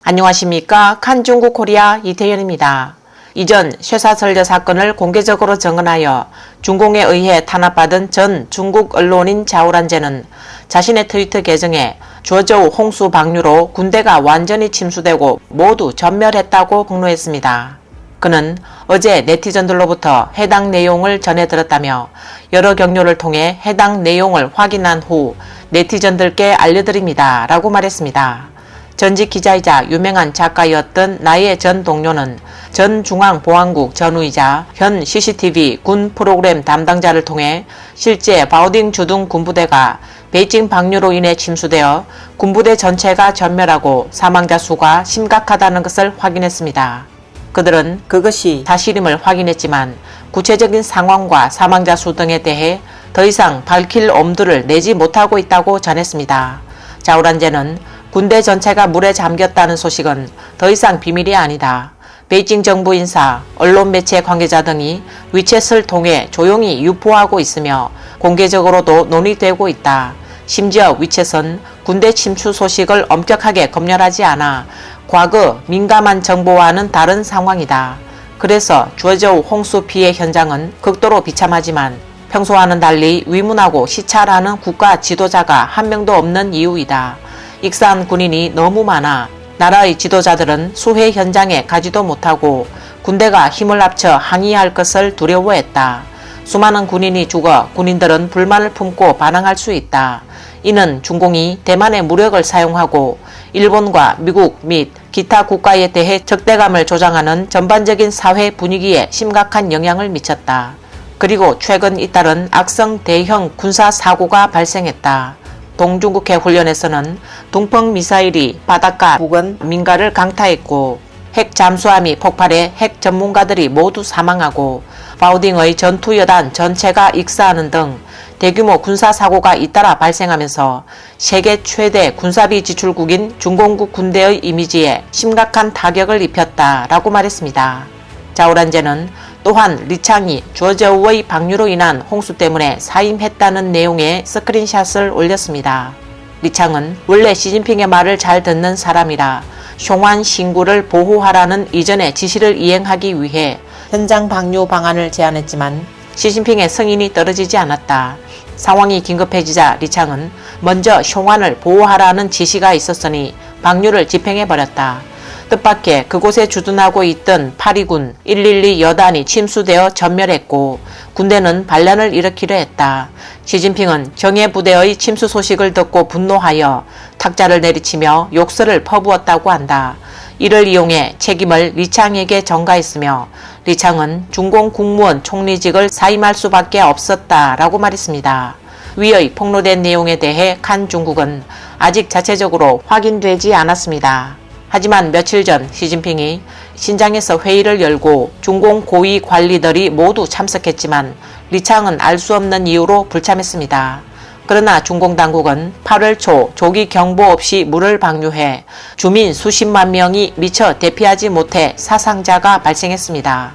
안녕하십니까. 칸중국 코리아 이태현입니다. 이전 쇠사설려 사건을 공개적으로 증언하여 중공에 의해 탄압받은 전 중국 언론인 자오란제는 자신의 트위터 계정에 주어저우 홍수 방류로 군대가 완전히 침수되고 모두 전멸했다고 폭로했습니다. 그는 어제 네티즌들로부터 해당 내용을 전해 들었다며 여러 경로를 통해 해당 내용을 확인한 후 네티즌들께 알려드립니다 라고 말했습니다. 전직 기자이자 유명한 작가였던 나의 전 동료는 전 중앙보안국 전우이자 현 CCTV 군 프로그램 담당자를 통해 실제 바오딩 주둔 군부대가 베이징 방류로 인해 침수되어 군부대 전체가 전멸하고 사망자 수가 심각하다는 것을 확인했습니다. 그들은 그것이 사실임을 확인했지만 구체적인 상황과 사망자 수 등에 대해 더 이상 밝힐 엄두를 내지 못하고 있다고 전했습니다. 자오란제는 군대 전체가 물에 잠겼다는 소식은 더 이상 비밀이 아니다. 베이징 정부 인사, 언론 매체 관계자 등이 위챗을 통해 조용히 유포하고 있으며 공개적으로도 논의되고 있다. 심지어 위챗은 군대 침수 소식을 엄격하게 검열하지 않아 과거 민감한 정보와는 다른 상황이다. 그래서 주어저우 홍수 피해 현장은 극도로 비참하지만 평소와는 달리 위문하고 시찰하는 국가 지도자가 한 명도 없는 이유이다. 익사한 군인이 너무 많아 나라의 지도자들은 수해 현장에 가지도 못하고 군대가 힘을 합쳐 항의할 것을 두려워했다. 수많은 군인이 죽어 군인들은 불만을 품고 반항할 수 있다. 이는 중공이 대만의 무력을 사용하고 일본과 미국 및 기타 국가에 대해 적대감을 조장하는 전반적인 사회 분위기에 심각한 영향을 미쳤다. 그리고 최근 잇따른 악성 대형 군사 사고가 발생했다. 동중국해 훈련에서는 동펑 미사일이 바닷가 부근 민가를 강타했고 핵 잠수함이 폭발해 핵 전문가들이 모두 사망하고 바오딩의 전투여단 전체가 익사하는 등 대규모 군사사고가 잇따라 발생하면서 세계 최대 군사비 지출국인 중공국 군대의 이미지에 심각한 타격을 입혔다라고 말했습니다. 자오란제는 또한 리창이 주어저우의 방류로 인한 홍수 때문에 사임했다는 내용의 스크린샷을 올렸습니다. 리창은 원래 시진핑의 말을 잘 듣는 사람이라 숑환 신구를 보호하라는 이전의 지시를 이행하기 위해 현장 방류 방안을 제안했지만 시진핑의 승인이 떨어지지 않았다. 상황이 긴급해지자 리창은 먼저 숑환을 보호하라는 지시가 있었으니 방류를 집행해버렸다. 뜻밖의 그곳에 주둔하고 있던 8위군 112 여단이 침수되어 전멸했고 군대는 반란을 일으키려 했다. 시진핑은 정예부대의 침수 소식을 듣고 분노하여 탁자를 내리치며 욕설을 퍼부었다고 한다. 이를 이용해 책임을 리창에게 전가했으며 리창은 중공 국무원 총리직을 사임할 수밖에 없었다라고 말했습니다. 위의 폭로된 내용에 대해 칸 중국은 아직 자체적으로 확인되지 않았습니다. 하지만 며칠 전 시진핑이 신장에서 회의를 열고 중공 고위 관리들이 모두 참석했지만 리창은 알 수 없는 이유로 불참했습니다. 그러나 중공 당국은 8월 초 조기 경보 없이 물을 방류해 주민 수십만 명이 미처 대피하지 못해 사상자가 발생했습니다.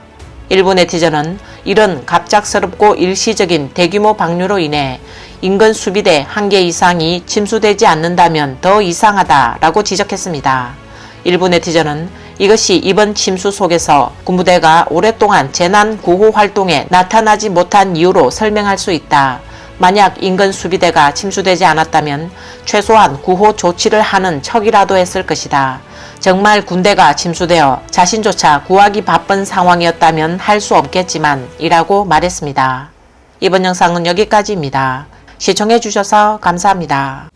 일부 네티즌은 이런 갑작스럽고 일시적인 대규모 방류로 인해 인근 수비대 1개 이상이 침수되지 않는다면 더 이상하다라고 지적했습니다. 일부 네티즌은 이것이 이번 침수 속에서 군부대가 오랫동안 재난 구호 활동에 나타나지 못한 이유로 설명할 수 있다. 만약 인근 수비대가 침수되지 않았다면 최소한 구호 조치를 하는 척이라도 했을 것이다. 정말 군대가 침수되어 자신조차 구하기 바쁜 상황이었다면 할 수 없겠지만 이라고 말했습니다. 이번 영상은 여기까지입니다. 시청해주셔서 감사합니다.